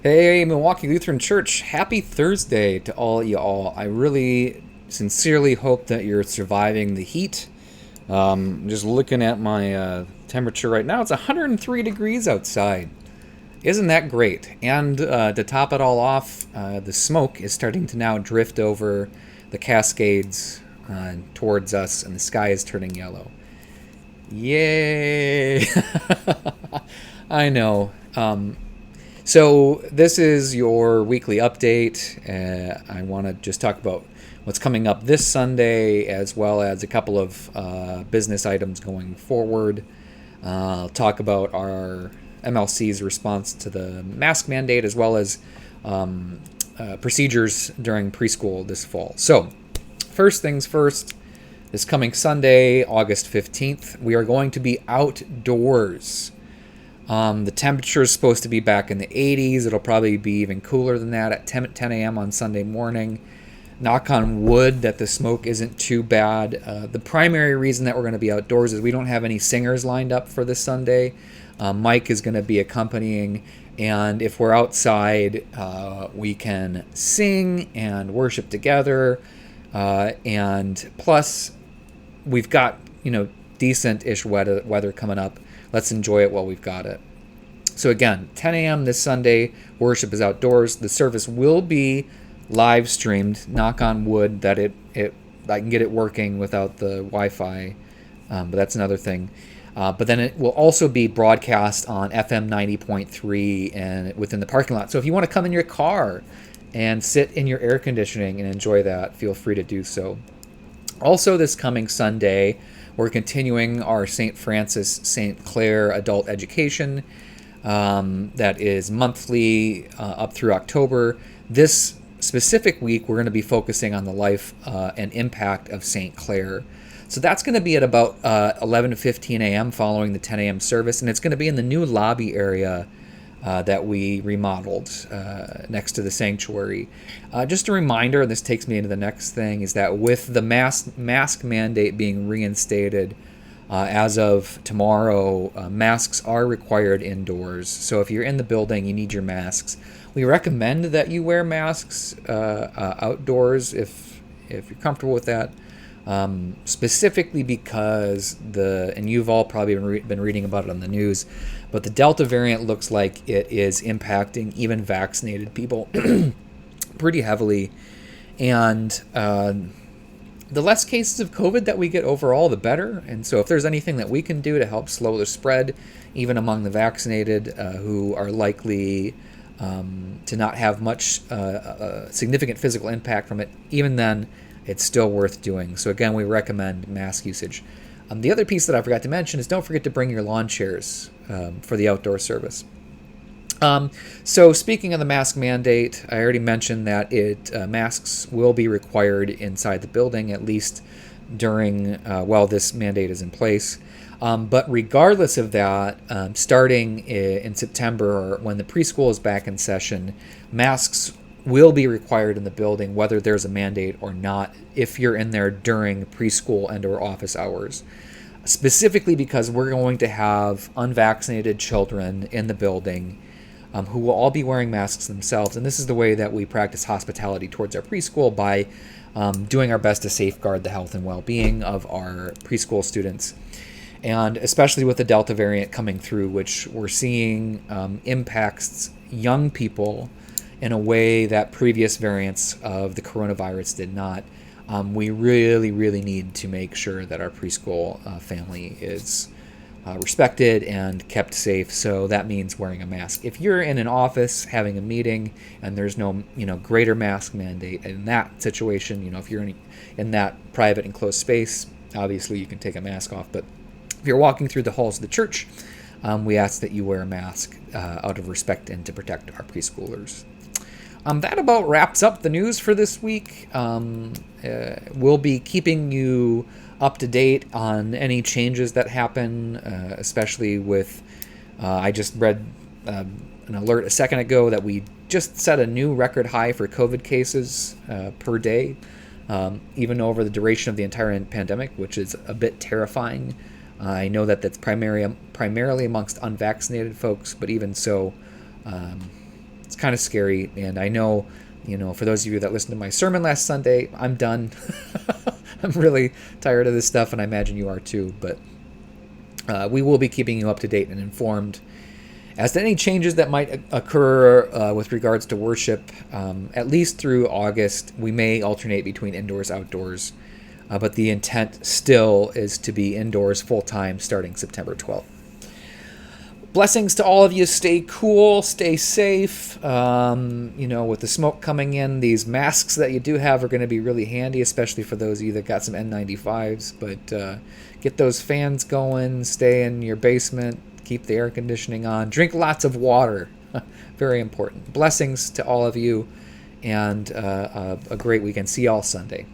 Hey, Milwaukie Lutheran Church, happy Thursday to all y'all. I really sincerely hope that you're surviving the heat. Just looking at my temperature right now, it's 103 degrees outside. Isn't that great? And to top it all off, the smoke is starting to now drift over the Cascades towards us, and the sky is turning yellow. Yay! I know. So this is your weekly update. I want to just talk about what's coming up this Sunday, as well as a couple of business items going forward. I'll talk about our MLC's response to the mask mandate, as well as procedures during preschool this fall. So, first things first, this coming Sunday, August 15th, we are going to be outdoors. The temperature is supposed to be back in the 80s. It'll probably be even cooler than that at 10 a.m. on Sunday morning. Knock on wood that the smoke isn't too bad. The primary reason that we're going to be outdoors is we don't have any singers lined up for this Sunday. Mike is going to be accompanying, and if we're outside, we can sing and worship together. And plus, we've got, decent-ish weather coming up. Let's enjoy it while we've got it. So again, 10 a.m. this Sunday, worship is outdoors. The service will be live streamed. Knock on wood that I can get it working without the Wi-Fi, but that's another thing. But then it will also be broadcast on FM 90.3 and within the parking lot. So if you want to come in your car and sit in your air conditioning and enjoy that, feel free to do so. Also, this coming Sunday, we're continuing our St. Francis St. Clair adult education that is monthly up through October. This specific week, we're going to be focusing on the life and impact of St. Clair. So that's going to be at about 11 to 15 a.m. following the 10 a.m. service, and it's going to be in the new lobby area that we remodeled next to the sanctuary. Just a reminder, and this takes me into the next thing, is that with the mask mandate being reinstated as of tomorrow, masks are required indoors. So if you're in the building, you need your masks. We recommend that you wear masks outdoors if you're comfortable with that. Specifically because and you've all probably been reading about it on the news, but the Delta variant looks like it is impacting even vaccinated people pretty heavily. And the less cases of COVID that we get overall, the better. And so if there's anything that we can do to help slow the spread, even among the vaccinated who are likely to not have much significant physical impact from it, even then, it's still worth doing. So again, we recommend mask usage. The other piece that I forgot to mention is don't forget to bring your lawn chairs for the outdoor service. So speaking of the mask mandate, I already mentioned that masks will be required inside the building, at least during while this mandate is in place. But regardless of that, starting in September, or when the preschool is back in session, masks will be required in the building, whether there's a mandate or not, if you're in there during preschool and or office hours. Specifically because we're going to have unvaccinated children in the building who will all be wearing masks themselves. And this is the way that we practice hospitality towards our preschool, by doing our best to safeguard the health and well-being of our preschool students. And especially with the Delta variant coming through, which we're seeing impacts young people in a way that previous variants of the coronavirus did not. We really, really need to make sure that our preschool family is respected and kept safe. So that means wearing a mask. If you're in an office having a meeting and there's no, greater mask mandate in that situation, if you're in that private enclosed space, obviously you can take a mask off. But if you're walking through the halls of the church, we ask that you wear a mask out of respect and to protect our preschoolers. That about wraps up the news for this week. We'll be keeping you up to date on any changes that happen, especially with, I just read an alert a second ago that we just set a new record high for COVID cases per day, even over the duration of the entire pandemic, which is a bit terrifying. I know that that's primarily amongst unvaccinated folks, but even so, It's kind of scary, and I know, for those of you that listened to my sermon last Sunday, I'm done. I'm really tired of this stuff, and I imagine you are too. But we will be keeping you up to date and informed as to any changes that might occur with regards to worship, at least through August. We may alternate between indoors, outdoors, but the intent still is to be indoors full-time starting September 12th. Blessings to all of you. Stay cool, stay safe. With the smoke coming in, these masks that you do have are going to be really handy, especially for those of you that got some N95s. But get those fans going, stay in your basement, keep the air conditioning on, drink lots of water. Very important. Blessings to all of you, and a great weekend. See y'all Sunday.